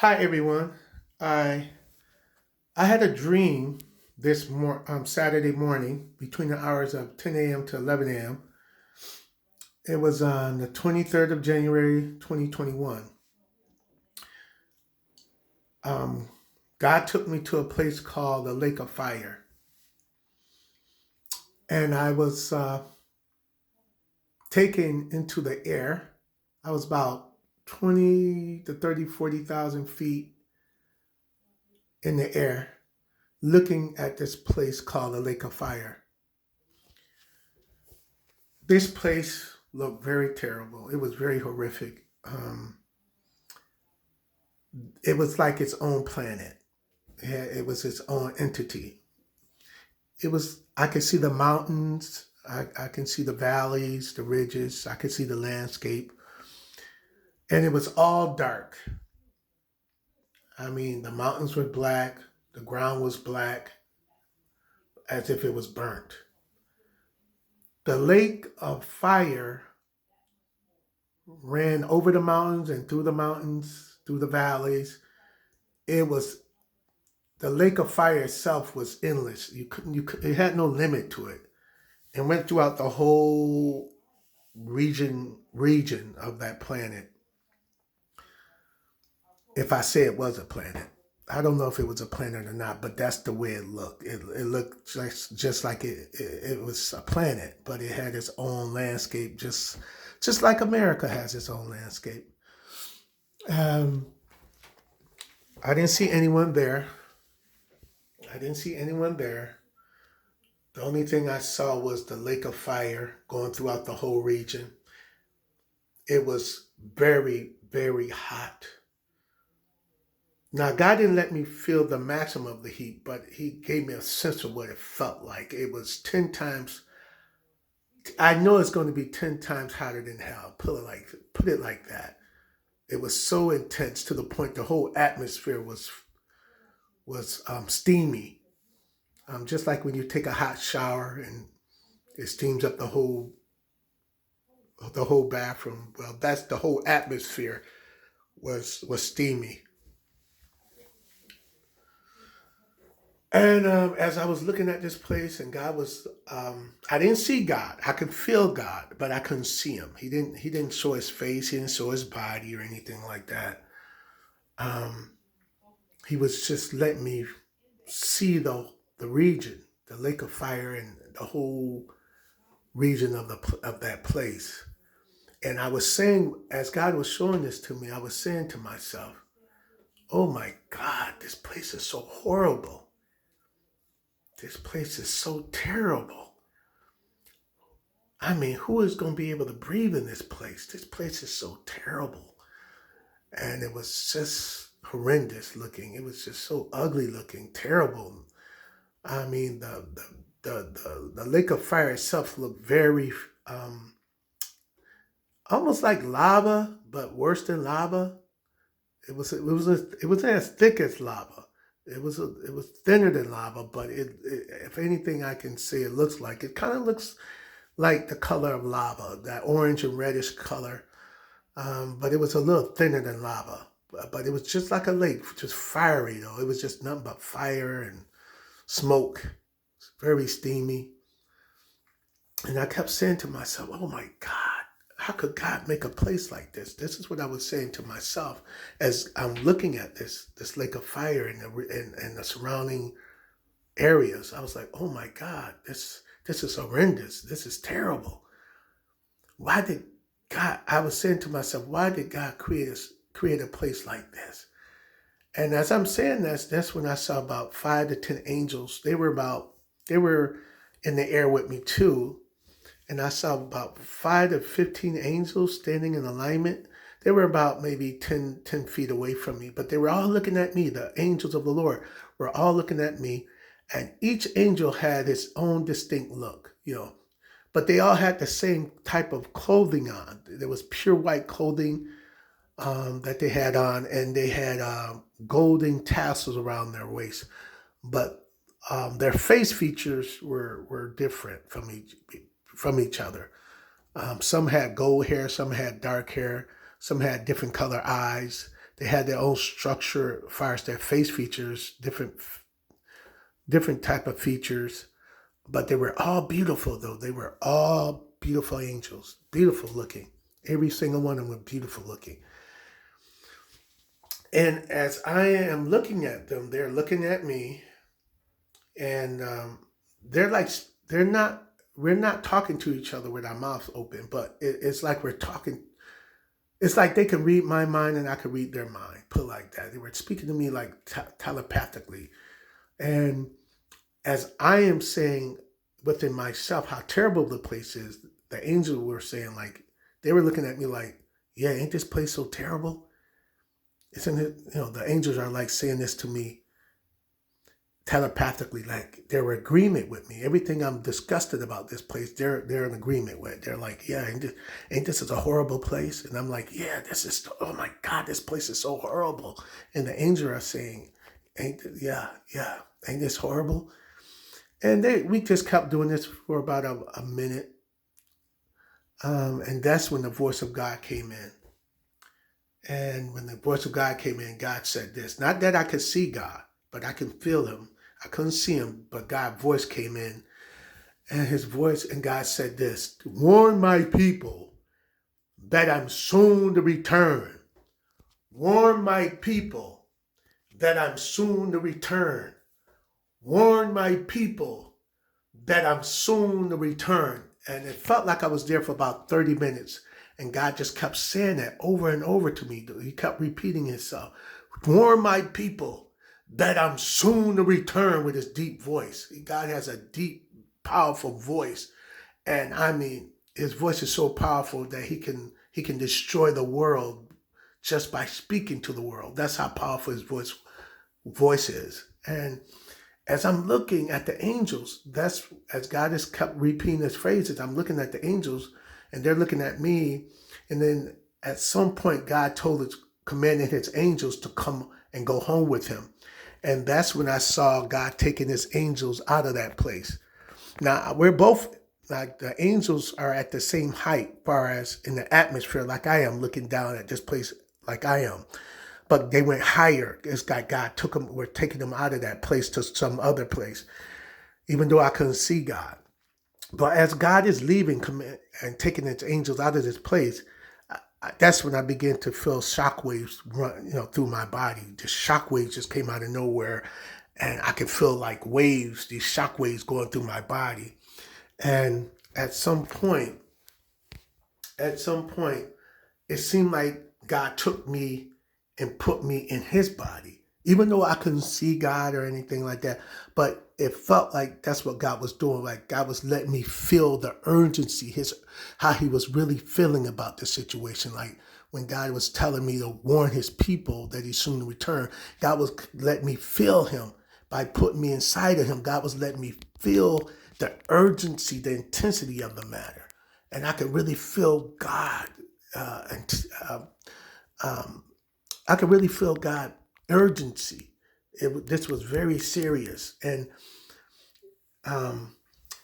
Hi everyone. I I had a dream this Saturday morning between the hours of 10 a.m. to 11 a.m. It was on the 23rd of January 2021. Um, God took me to a place called the Lake of Fire, and I was taken into the air. I was about 20 to 30, 40,000 feet in the air, looking at this place called the Lake of Fire. This place looked very terrible. It was very horrific. It was like its own planet. It was its own entity. It was. I could see the mountains. I can see the valleys, the ridges. I could see the landscape, and it was all dark. I mean, the mountains were black. The ground was black, as if it was burnt. The lake of fire ran over the mountains, through the valleys. It was the lake of fire itself was endless. It had no limit to it, and went throughout the whole region of that planet. If I say it was a planet, I don't know if it was a planet or not, but that's the way it looked. It looked just like it was a planet, but it had its own landscape, just like America has its own landscape. Um, I didn't see anyone there. I didn't see anyone there. The only thing I saw was the lake of fire going throughout the whole region. It was very, very hot. Now, God didn't let me feel the maximum of the heat, but He gave me a sense of what it felt like. It was 10 times, I know it's going to be 10 times hotter than hell. Put it like that. It was so intense to the point the whole atmosphere was steamy. Just like when you take a hot shower and it steams up the whole bathroom. Well, that's the whole atmosphere was steamy. And as I was looking at this place, and I didn't see God. I could feel God, but I couldn't see Him. He didn't show His face. He didn't show His body or anything like that. Um, he was just letting me see the region, the lake of fire, and the whole region of that place. And I was saying, as God was showing this to me, I was saying to myself, "Oh my God, this place is so horrible. This place is so terrible. I mean, who is going to be able to breathe in this place? This place is so terrible." And it was just horrendous looking. It was just so ugly looking, terrible. I mean, the lake of fire itself looked very, almost like lava, but worse than lava. It was as thick as lava. It was thinner than lava, but if anything, I can say it looks like it kind of looks like the color of lava, that orange and reddish color. But it was a little thinner than lava. But it was just like a lake, just fiery though. It was just nothing but fire and smoke. It's very steamy. And I kept saying to myself, "Oh my God, how could God make a place like this?" This is what I was saying to myself as I'm looking at this lake of fire and the surrounding areas. I was like, "Oh my God, this is horrendous. This is terrible. Why did God?" I was saying to myself, "Why did God create a place like this?" And as I'm saying this, that's when I saw about 5 to 10 angels. They were in the air with me too, and I saw about 5 to 15 angels standing in alignment. They were about maybe 10 feet away from me, but they were all looking at me. The angels of the Lord were all looking at me, and each angel had its own distinct look. But they all had the same type of clothing on. There was pure white clothing that they had on, and they had golden tassels around their waist. But their face features were different from each other. Some had gold hair, some had dark hair, some had different color eyes. They had their own structure as far as their face features, different type of features, but they were all beautiful though. They were all beautiful angels, beautiful looking. Every single one of them were beautiful looking. And as I am looking at them, they're looking at me, and they're like, they're not. We're not talking to each other with our mouths open, but it's like we're talking. It's like they can read my mind and I can read their mind. Put it like that. They were speaking to me like telepathically, and as I am saying within myself how terrible the place is, the angels were saying, like, they were looking at me like, yeah, ain't this place so terrible? Isn't it? The angels are like saying this to me telepathically, like they're in agreement with me. Everything I'm disgusted about this place, they're in agreement with. They're like, yeah, ain't this is a horrible place? And I'm like, yeah, oh my God, this place is so horrible. And the angels are saying, ain't this horrible? And we just kept doing this for about a minute. And that's when the voice of God came in. And when the voice of God came in, God said this. Not that I could see God, but I can feel him. I couldn't see him, but God's voice came in. And his voice, and God said this, to warn my people that I'm soon to return. Warn my people that I'm soon to return. Warn my people that I'm soon to return. And it felt like I was there for about 30 minutes. And God just kept saying that over and over to me. He kept repeating himself. Warn my people that I'm soon to return, with his deep voice. God has a deep, powerful voice. And I mean, his voice is so powerful that he can destroy the world just by speaking to the world. That's how powerful his voice is. And as I'm looking at the angels, that's as God has kept repeating his phrases, I'm looking at the angels and they're looking at me. And then at some point, God commanded his angels to come and go home with him. And that's when I saw God taking his angels out of that place. Now, we're both, like, the angels are at the same height, as far as in the atmosphere, like I am looking down at this place like I am. But they went higher. It's like God we're taking them out of that place to some other place, even though I couldn't see God. But as God is leaving and taking his angels out of this place, that's when I began to feel shockwaves run, through my body. The shockwaves just came out of nowhere, and I could feel like waves, these shockwaves going through my body. And at some point, it seemed like God took me and put me in his body, even though I couldn't see God or anything like that. But it felt like that's what God was doing. Like God was letting me feel the urgency, how he was really feeling about the situation. Like when God was telling me to warn his people that he's soon to return, God was letting me feel him by putting me inside of him. God was letting me feel the urgency, the intensity of the matter. And I could really feel God. I could really feel God urgency. This was very serious. And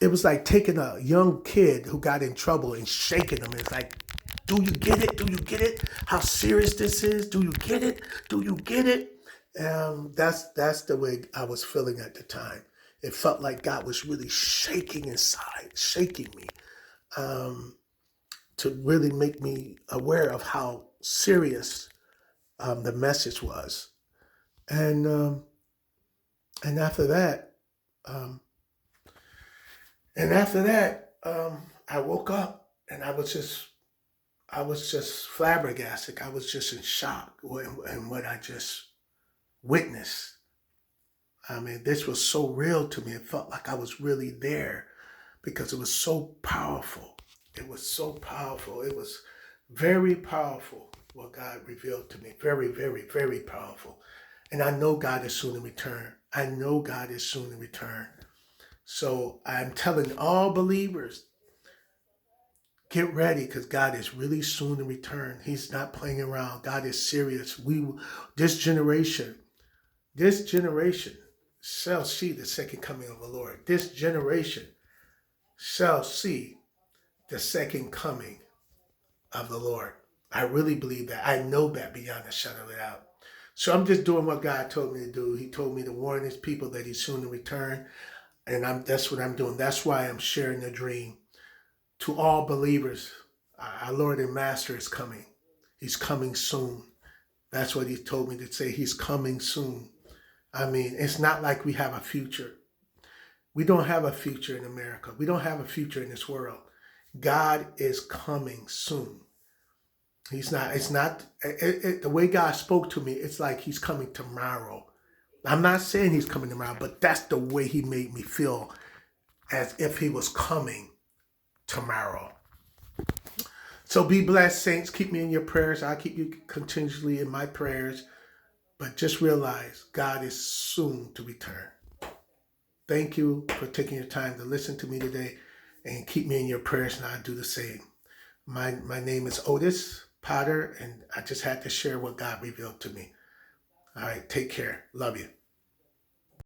it was like taking a young kid who got in trouble and shaking him. It's like, do you get it? Do you get it? How serious this is? Do you get it? Do you get it? That's the way I was feeling at the time. It felt like God was really shaking inside, shaking me, to really make me aware of how serious the message was. And after that, um, I woke up and I was just flabbergasted. I was just in shock and what I just witnessed. I mean, this was so real to me. It felt like I was really there because it was so powerful. It was so powerful. It was very powerful what God revealed to me. Very, very, very powerful. And I know God is soon to return. I know God is soon to return. So I'm telling all believers, get ready because God is really soon to return. He's not playing around. God is serious. This generation shall see the second coming of the Lord. This generation shall see the second coming of the Lord. I really believe that. I know that beyond a shadow of a doubt. So I'm just doing what God told me to do. He told me to warn his people that he's soon to return. And that's what I'm doing. That's why I'm sharing the dream. To all believers, our Lord and Master is coming. He's coming soon. That's what he told me to say. He's coming soon. I mean, it's not like we have a future. We don't have a future in America. We don't have a future in this world. God is coming soon. He's not, it's not, the way God spoke to me, it's like he's coming tomorrow. I'm not saying he's coming tomorrow, but that's the way he made me feel, as if he was coming tomorrow. So be blessed, saints. Keep me in your prayers. I'll keep you continuously in my prayers. But just realize God is soon to return. Thank you for taking your time to listen to me today, and keep me in your prayers, and I'll do the same. My name is Otis Potter, and I just had to share what God revealed to me. All right, take care. Love you.